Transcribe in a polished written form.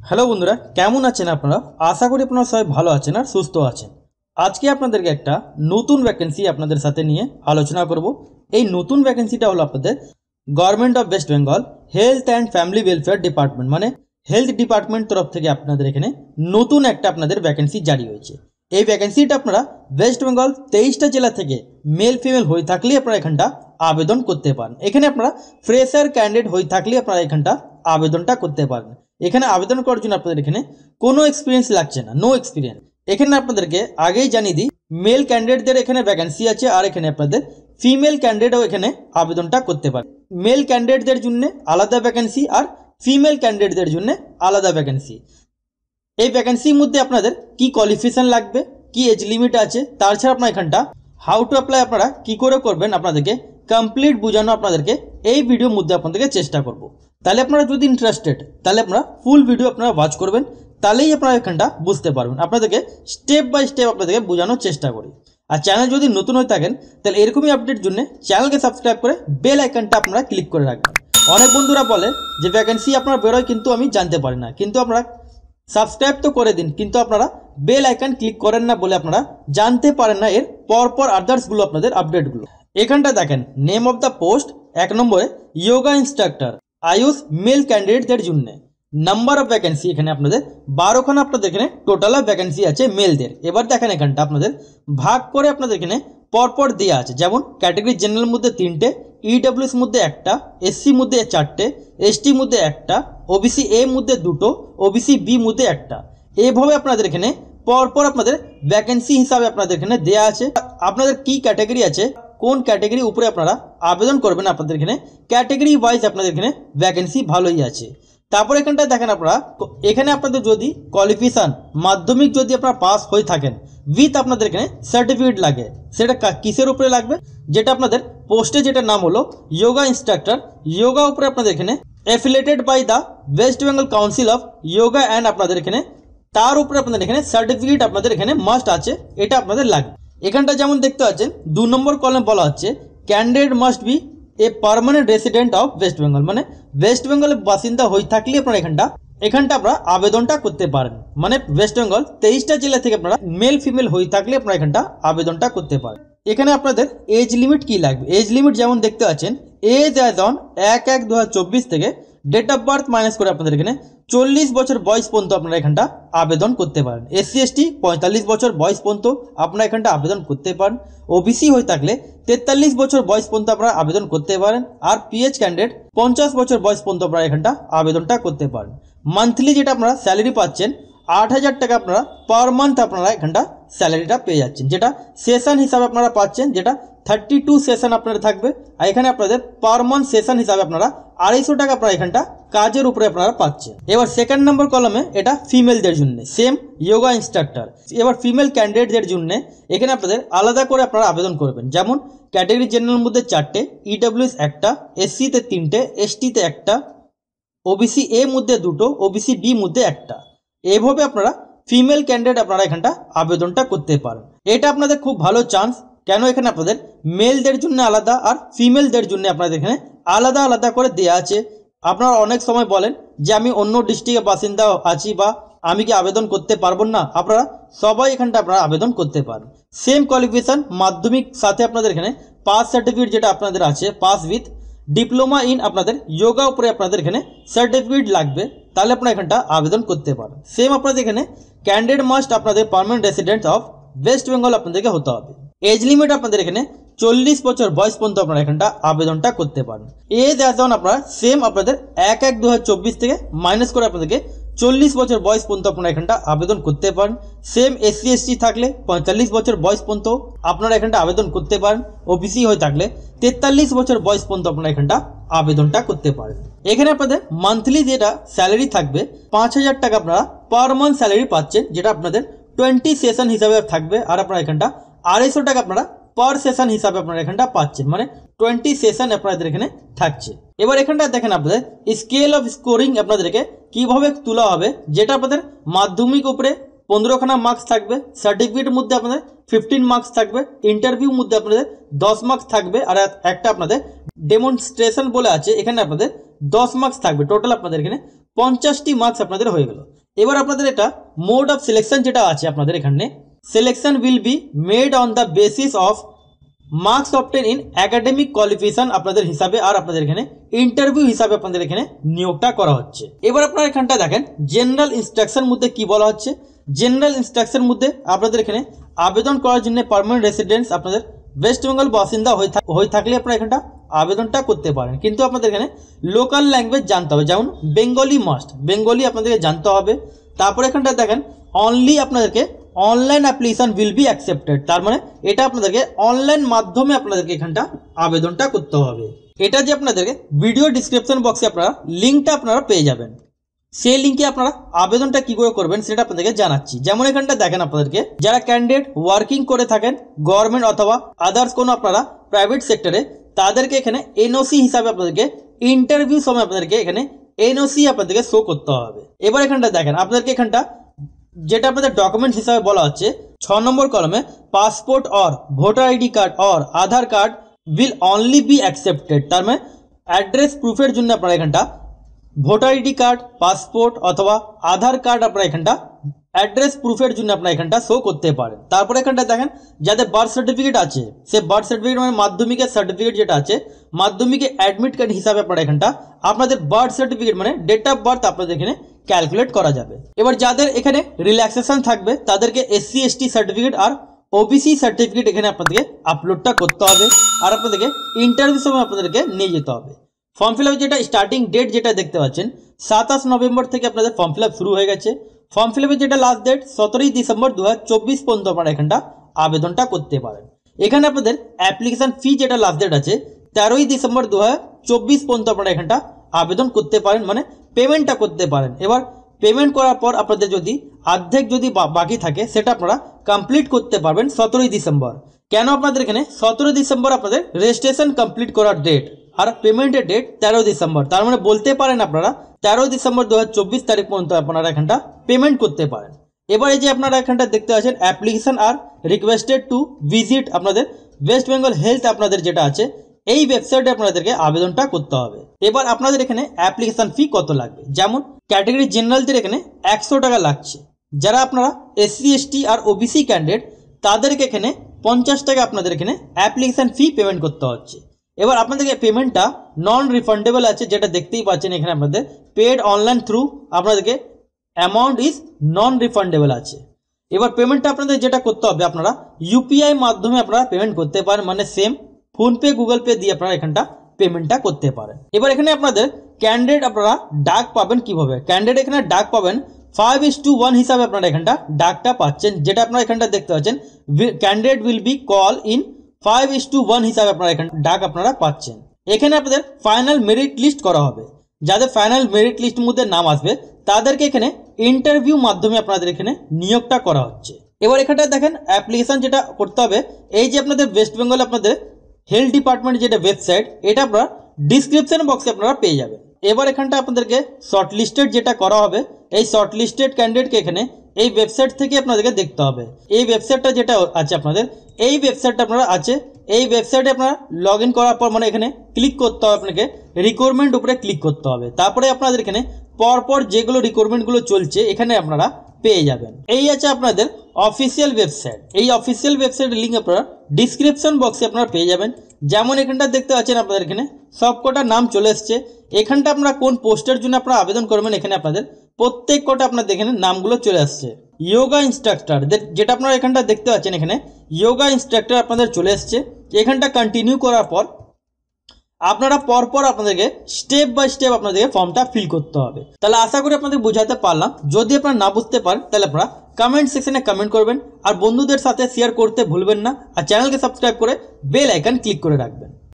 Hello বন্ধুরা, কেমন আছেন আপনারা? আশা করি আপনারা সবাই ভালো আছেন আর সুস্থ আছেন। আজকে আপনাদেরকে একটা নতুন ভ্যাকেন্সি আপনাদের সাথে নিয়ে আলোচনা করব। এই নতুন ভ্যাকেন্সিটা হলো আপনাদের government of West Bengal health and family welfare department, মানে হেলথ ডিপার্টমেন্ট তরফ থেকে আপনাদের এখানে নতুন একটা আপনাদের ভ্যাকেন্সি জারি হয়েছে। এই ভ্যাকেন্সিটা আপনারা ওয়েস্ট বেঙ্গল 23টা জেলা থেকে মেল ফিমেল হয়ে থাকলে আপনারা এখানটা আবেদন করতে পারেন। এখানে আপনারা ফ্রেশার ক্যান্ডিডেট হয়ে থাকলে আপনারা এখানটা আবেদনটা করতে পারেন। এখানে আবেদন করার জন্য আপনাদের এখানে কোনো এক্সপিরিয়েন্স লাগছে না, নো এক্সপিরিয়েন্স। এখানে আপনাদেরকে আগেই জানিয়ে দিই, মেল ক্যান্ডিডেটদের এখানে ভ্যাকেন্সি আছে, আর এখানে আপনাদের ফিমেল ক্যান্ডিডেটও এখানে আবেদনটা করতে পারে। মেল ক্যান্ডিডেটদের জন্য আলাদা ভ্যাকেন্সি আর ফিমেল ক্যান্ডিডেটদের জন্য আলাদা ভ্যাকেন্সি। এই ভ্যাকেন্সির মধ্যে আপনাদের কি কোয়ালিফিকেশন লাগবে, কি এজ লিমিট আছে, তাছাড়া আপনার এখানটা হাউ টু অ্যাপ্লাই আপনারা কি করে করবেন আপনাদেরকে কমপ্লিট বোঝানো আপনাদেরকে এই ভিডিওর মধ্যে আপনাদেরকে চেষ্টা করব। তাহলে আপনারা যদি ইন্টারেস্টেড তাহলে আপনারা ফুল ভিডিও আপনারা ওয়াচ করবেন, তাহলেই আপনারা এখানটা বুঝতে পারবেন। আপনাদেরকে স্টেপ বাই স্টেপ আপনাদেরকে বোঝানোর চেষ্টা করি। আর চ্যানেল যদি নতুন হয়ে থাকেন তাহলে এরকমই আপডেট জন্য চ্যানেলকে সাবস্ক্রাইব করে বেল আইকনটা আপনারা ক্লিক করে রাখবেন। অনেক বন্ধুরা বলে যে ভ্যাকেন্সি আপনার বেরোয় কিন্তু আমি জানতে পারি না, কিন্তু আপনারা সাবস্ক্রাইব তো করে দিন, কিন্তু আপনারা বেল আইকন ক্লিক করেন না বলে আপনারা জানতে পারেন না এর পরপর আদার্সগুলো আপনাদের আপডেটগুলো। এখানটা দেখেন নেম অফ দ্য পোস্ট 1 নম্বরে যোগা ইনস্ট্রাক্টর আয়ুষ মেল ক্যান্ডিডেটদের জন্য। নাম্বার অফ ভ্যাকেন্সি এখানে আপনাদের 12খানা আপনাদের এখানে টোটাল ভ্যাকেন্সি আছে মেলদের। এবার দেখেন এখানটা আপনাদের ভাগ করে আপনাদের এখানে পরপর দেওয়া আছে, যেমন ক্যাটাগরি জেনারেল মধ্যে 3টে, ইডব্লিউএস মধ্যে 1টা, এসসি মধ্যে 4টে, এসটি মধ্যে 1টা, ওবিসি এ মধ্যে 2টো, ওবিসি বি মধ্যে 1টা। এইভাবে আপনাদের এখানে পরপর আপনাদের ভ্যাকেন্সি হিসাবে আপনাদের এখানে দেওয়া আছে। আপনাদের কি ক্যাটাগরি আছে, কোন ক্যাটাগরি উপরে আপনারা আবেদন করবেন, আপনাদের এখানে ক্যাটাগরি ওয়াইজ আপনাদের এখানে ভ্যাকেন্সি ভালোই আছে। তারপর এখানটা দেখেন আপনারা, এখানে আপনাদের যদি কোয়ালিফিকেশন মাধ্যমিক যদি আপনারা পাস হয়ে থাকেন উইথ আপনাদের এখানে সার্টিফিকেট লাগে, সেটা কিসের উপরে লাগবে, যেটা আপনাদের পোস্টে যেটা নাম হলো যোগা ইনস্ট্রাক্টর, যোগা উপরে আপনাদের এখানে affiliated by the West Bengal council of yoga and আপনাদের এখানে তার উপরে আপনাদের এখানে সার্টিফিকেট আপনাদের এখানে মাস্ট আছে, এটা আপনাদের লাগবে। এখানটা যেমন দেখতে পাচ্ছেন 2 নম্বর কলামে বলা হচ্ছে candidate must B a permanent resident of West Bengal, মানে ওয়েস্ট বেঙ্গলের বাসিন্দা হয়ে থাকলে আপনারা এখানটা আপনারা আবেদনটা করতে পারেন। মানে ওয়েস্ট বেঙ্গল 23টা জেলা থেকে আপনারা মেল ফিমেল হয়ে থাকলে আপনারা এখানটা আবেদনটা করতে পারেন। এখানে আপনাদের এজ লিমিট কি লাগবে, এজ লিমিট যেমন দেখতে পাচ্ছেন এজ অ্যাজ অন 1/1/2024 থেকে ডেট অফ বার্থ মাইনাস করে আপনাদের এখানে 40 বছর বয়স পর্যন্ত আপনারা এখানটা আবেদন করতে পারেন। এসসি এসটি 45 বছর বয়স পর্যন্ত আপনারা এখানটা আবেদন করতে পারেন। ওবিসি হয়ে থাকলে 43 বছর বয়স পর্যন্ত আপনারা আবেদন করতে পারেন। আর পিএইচ ক্যান্ডিডেট 50 বছর বয়স পর্যন্ত আপনারা এখানটা আবেদনটা করতে পারেন। মান্থলি যেটা আপনারা স্যালারি পাচ্ছেন 8,000 টাকা আপনারা পার মান্থ আপনারা এখানটা স্যালারিটা পেয়ে যাচ্ছেন, যেটা সেশন হিসাবে আপনারা পাচ্ছেন, যেটা 32 সেশন আপনাদের থাকবে। আর এখানে আপনাদের পার মান্থ সেশন হিসাবে আপনারা 250 টাকা আপনারা এখানটা কাজের উপরে আপনারা পাচ্ছেন। এবার সেকেন্ড নম্বর কলমে এটা ফিমেলদের জন্য সেম যোগা ইনস্ট্রাক্টর। এবার ফিমেল ক্যান্ডিডেটদের জন্য এখানে আপনাদের আলাদা করে আপনারা আবেদন করবেন, যেমন ক্যাটাগরি জেনারেল মধ্যে 4টে, ইডব্লিউএস 1টা, এসসিতে 3টে, এসটিতে 1টা, ওবিসি এ মধ্যে 2টো, ওবিসি বি মধ্যে 1টা। এইভাবে আপনারা ফিমেল ক্যান্ডিডেট আপনারা এখানটা আবেদনটা করতে পারেন। এটা আপনাদের খুব ভালো চান্স, কেন এখানে আপনাদের মেলদের জন্য আলাদা আর ফিমেলদের জন্য আপনাদের এখানে আলাদা আলাদা করে দেওয়া আছে। আপনারা অনেক সময় বলেন যে আমি অন্য ডিস্ট্রিক্টের বাসিন্দা আছি বা আমি কি আবেদন করতে পারবো না, আপনারা সবাই এখানটা আপনারা আবেদন করতে পারেন। সেম কোয়ালিফিকেশন মাধ্যমিক সাথে আপনাদের এখানে পাস সার্টিফিকেট যেটা আপনাদের আছে, পাস উইথ ডিপ্লোমা ইন আপনাদের যোগা উপরে আপনাদের এখানে সার্টিফিকেট লাগবে, তাহলে আপনারা এখানটা আবেদন করতে পারেন। সেম আপনাদের এখানে ক্যান্ডিডেট মাস্ট আপনাদের permanent resident of West Bengal আপনাদেরকে হতে হবে। এজ লিমিট আপনাদের এখানে 40 বছর বয়স পর্যন্ত আপনারা এখানটা আবেদনটা করতে পারেন। এজ অ্যাজ অন আপনারা সেম আপনাদের 1/1/2024 থেকে মাইনাস করে আপনাদেরকে 40 বছর বয়স পর্যন্ত আপনারা এখানটা আবেদন করতে পারেন। সেম এসসি এসটি থাকলে 45 বছর বয়স পর্যন্ত আপনারা এখানটা আবেদন করতে পারেন। ওবিসি হয়ে থাকলে 43 বছর বয়স পর্যন্ত আপনারা এখানটা আবেদনটা করতে পারেন। এখানে আপনাদের মান্থলি যেটা স্যালারি থাকবে 5,000 টাকা আপনারা পার মান্থ স্যালারি পাচ্ছেন, যেটা আপনাদের 20 সেশন হিসাবে থাকবে। আর আপনারা এখানটা 250 টাকা আপনারা পার সেশন হিসাবে আপনারা এখানটা পাচ্ছেন, মানে 20 সেশন আপনাদের এখানে থাকছে। এবার এখানটা দেখেন আপনাদের স্কেল অফ স্কোরিং আপনাদেরকে কিভাবে তোলা হবে, যেটা আপনাদের মাধ্যমিক উপরে 15খানা মার্কস থাকবে, সার্টিফিকেটের মধ্যে আপনাদের 15 মার্কস থাকবে, ইন্টারভিউ মধ্যে আপনাদের 10 মার্কস থাকবে, আর একটা আপনাদের ডেমনস্ট্রেশন বলে আছে এখানে আপনাদের 10 মার্কস থাকবে। টোটাল আপনাদের এখানে 50টি মার্কস আপনাদের হয়ে গেল। এবার আপনাদের এটা মোড অফ সিলেকশন যেটা আছে আপনাদের এখানে, selection will be made on the basis of marks obtain in academic qualification আপনাদের হিসাবে, আর আপনাদের এখানে ইন্টারভিউ হিসাবে আপনাদের এখানে নিয়োগটা করা হচ্ছে। এবার আপনারা এখানটা দেখেন জেনারেল ইনস্ট্রাকশন মধ্যে কি বলা হচ্ছে। জেনারেল ইনস্ট্রাকশন মধ্যে আপনাদের এখানে আবেদন করার জন্য পার্মানেন্ট রেসিডেন্স আপনাদের ওয়েস্ট বেঙ্গল বাসিন্দা হয়ে থাকলে আপনারা এখানটা আবেদনটা করতে পারেন, কিন্তু আপনাদের এখানে লোকাল ল্যাঙ্গুয়েজ জানতে হবে, যেমন বেঙ্গলি মাস্ট, বেঙ্গলি আপনাদেরকে জানতে হবে। তারপরে এখানটা দেখেন অনলি আপনাদেরকে online application will be accepted, তার মানে এটা আপনাদেরকে অনলাইন মাধ্যমে আপনাদেরকে এখানটা আবেদনটা করতে হবে। এটা যে আপনাদেরকে ভিডিও ডিসক্রিপশন বক্সে আপনারা লিঙ্কটা আপনারা পেয়ে যাবেন, সেই লিঙ্কে আপনারা আবেদনটা কী করে করবেন সেটা আপনাদেরকে জানাচ্ছি। যেমন এখানটা দেখেন আপনাদেরকে যারা ক্যান্ডিডেট ওয়ার্কিং করে থাকেন গভর্নমেন্ট অথবা আদার্স কোনো আপনারা প্রাইভেট সেক্টরে, তাদেরকে এখানে এনওসি হিসাবে আপনাদেরকে ইন্টারভিউ সময় আপনাদেরকে এখানে এনওসি আপনাদেরকে শো করতে হবে। এবার এখানটা দেখেন আপনাদেরকে এখানটা যেটা আপনাদের ডকুমেন্টস হিসাবে বলা হচ্ছে 6 নম্বর কলমে passport or voter ID card or Aadhaar card will only be accepted, তার মানে অ্যাড্রেস প্রুফের জন্য আপনারা এখানটা ভোটার আইডি কার্ড, পাসপোর্ট অথবা আধার কার্ড আপনারা এখানটা অ্যাড্রেস প্রুফের জন্য আপনারা এখানটা শো করতে পারেন। তারপরে এখানটা দেখেন যাদের বার্থ সার্টিফিকেট আছে, সে বার্থ সার্টিফিকেট মানে মাধ্যমিকের সার্টিফিকেট যেটা আছে, মাধ্যমিকের অ্যাডমিট কার্ড হিসাবে আপনারা এখানটা আপনাদের বার্থ সার্টিফিকেট মানে ডেট অফ বার্থ আপনাদের এখানে ক্যালকুলেট করা যাবে। এবার যাদের এখানে রিল্যাক্সেশন থাকবে তাদেরকে SC ST সার্টিফিকেট আর OBC সার্টিফিকেট এখানে আপনাদেরকে আপলোডটা করতে হবে, আর আপনাদেরকে ইন্টারভিউ সময় আপনাদেরকে নিয়ে যেতে হবে। ফর্ম ফিল আপ যেটা স্টার্টিং ডেট যেটা দেখতে পাচ্ছেন 27 নভেম্বর থেকে আপনাদের ফর্ম ফিল আপ শুরু হয়ে গেছে। ফর্ম ফিল আপের যেটা লাস্ট ডেট 17 ডিসেম্বর 2024 পর্যন্ত আপনারা এখানটা আবেদনটা করতে পারেন। এখানে আপনাদের অ্যাপ্লিকেশন ফি যেটা লাস্ট ডেট আছে 13 ডিসেম্বর 2024 পর্যন্ত আপনারা এখানটা আবেদন করতে পারেন, মানে পেমেন্টটা করতে পারেন। এবার পেমেন্ট করার পর আপনাদের যদি অর্ধেক যদি বাকি থাকে সেটা আপনারা কমপ্লিট করতে পারবেন 17 ডিসেম্বর। কেন আপনাদের এখানে 17 ডিসেম্বর আপনাদের রেজিস্ট্রেশন কমপ্লিট করার ডেট আর পেমেন্টের ডেট 13 ডিসেম্বর, তার মানে বলতে পারেন আপনারা 13 ডিসেম্বর 2024 তারিখ পর্যন্ত আপনারা এখানটা পেমেন্ট করতে পারেন। এবারে যে আপনারা এখানটা দেখতে পাচ্ছেন application are requested to visit আপনাদের ওয়েস্ট বেঙ্গল হেলথ আপনাদের যেটা আছে এই ওয়েবসাইটে আপনাদেরকে আবেদনটা করতে হবে। এবার আপনাদের এখানে অ্যাপ্লিকেশন ফি কত লাগবে, যেমন ক্যাটাগরি জেনারেলদের এখানে 100 টাকা লাগছে, যারা আপনারা SC ST আর OBC ক্যান্ডিডেট তাদেরকে এখানে 50 টাকা আপনাদের এখানে অ্যাপ্লিকেশন ফি পেমেন্ট করতে হচ্ছে। এবার আপনাদেরকে পেমেন্টটা নন রিফান্ডেবল আছে, যেটা দেখতেই পাচ্ছেন এখানে আপনাদের পেড অনলাইন থ্রু আপনাদেরকে অ্যামাউন্ট ইজ নন রিফান্ডেবল আছে। এবার পেমেন্টটা আপনাদের যেটা করতে হবে আপনারা UPI মাধ্যমে আপনারা পেমেন্ট করতে পারেন, মানে সেম ফোনপে গুগল পে দিয়ে আপনারা এখানটা পেমেন্টটা করতে পারেন। এবার এখানে আপনাদের ক্যান্ডিডেট আপনারা ডাক পাবেন কিভাবে, ক্যান্ডিডেট এখানে ডাক পাবেন 5:1 হিসাবে আপনারা এখানটা ডাকটা পাচ্ছেন, যেটা আপনারা এখানটা দেখতে পাচ্ছেন candidate will be call in 5:1 হিসাবে আপনারা এখানে ডাক আপনারা পাচ্ছেন। এখানে আপনাদের ফাইনাল মেরিট লিস্ট করা হবে, যাদের ফাইনাল মেরিট লিস্টের মধ্যে নাম আসবে তাদেরকে এখানে ইন্টারভিউ মাধ্যমে আপনাদের এখানে নিয়োগটা করা হচ্ছে। এবার এখানটা দেখেন অ্যাপ্লিকেশন যেটা করতে হবে, এই যে আপনাদের ওয়েস্ট বেঙ্গল আপনাদের হেলথ ডিপার্টমেন্ট যেটা ওয়েবসাইট, এটা আপনারা ডিসক্রিপশন বক্সে আপনারা পেয়ে যাবেন। এবার এখানটা আপনাদেরকে শর্ট লিস্টেড যেটা করা হবে, এই শর্ট লিস্টেড ক্যান্ডিডেটকে এখানে এই ওয়েবসাইট থেকে আপনাদেরকে দেখতে হবে। এই ওয়েবসাইটটা যেটা আছে আপনাদের, এই ওয়েবসাইটটা আপনারা আছে, এই ওয়েবসাইটে আপনারা লগ ইন করার পর মানে এখানে ক্লিক করতে হবে, আপনাকে রিকোয়ারমেন্ট উপরে ক্লিক করতে হবে। তারপরে আপনাদের এখানে পরপর যেগুলো রিকোয়ারমেন্টগুলো চলছে এখানে আপনারা পেয়ে যাবেন। এই আছে আপনাদের অফিসিয়াল ওয়েবসাইট, এই অফিসিয়াল ওয়েবসাইটের লিঙ্ক আপনারা ডিসক্রিপশন বক্সে আপনারা পেয়ে যাবেন। যেমন এখানটা দেখতে পাচ্ছেন আপনাদের এখানে সবকটা নাম চলে এসছে। এখানটা আপনারা কোন পোস্টের জন্য আপনারা আবেদন করবেন এখানে আপনাদের প্রত্যেক কটা আপনাদের এখানে নামগুলো চলে আসছে। যোগা ইনস্ট্রাক্টর যেটা আপনারা এখানটা দেখতে পাচ্ছেন এখানে যোগা ইনস্ট্রাক্টর আপনাদের চলে এসছে। এখানটা কন্টিনিউ করার পর আপনারা পরপর আপনাদেরকে স্টেপ বাই স্টেপ আপনাদেরকে ফর্মটা ফিল করতে হবে। তাহলে আশা করি আপনাদের বোঝাতে পারলাম। যদি আপনারা না বুঝতে পারেন তাহলে আপনারা কমেন্ট সেকশনে কমেন্ট করবেন, আর বন্ধুদের সাথে শেয়ার করতে ভুলবেন না, আর চ্যানেলকে সাবস্ক্রাইব করে বেল আইকন ক্লিক করে রাখবেন।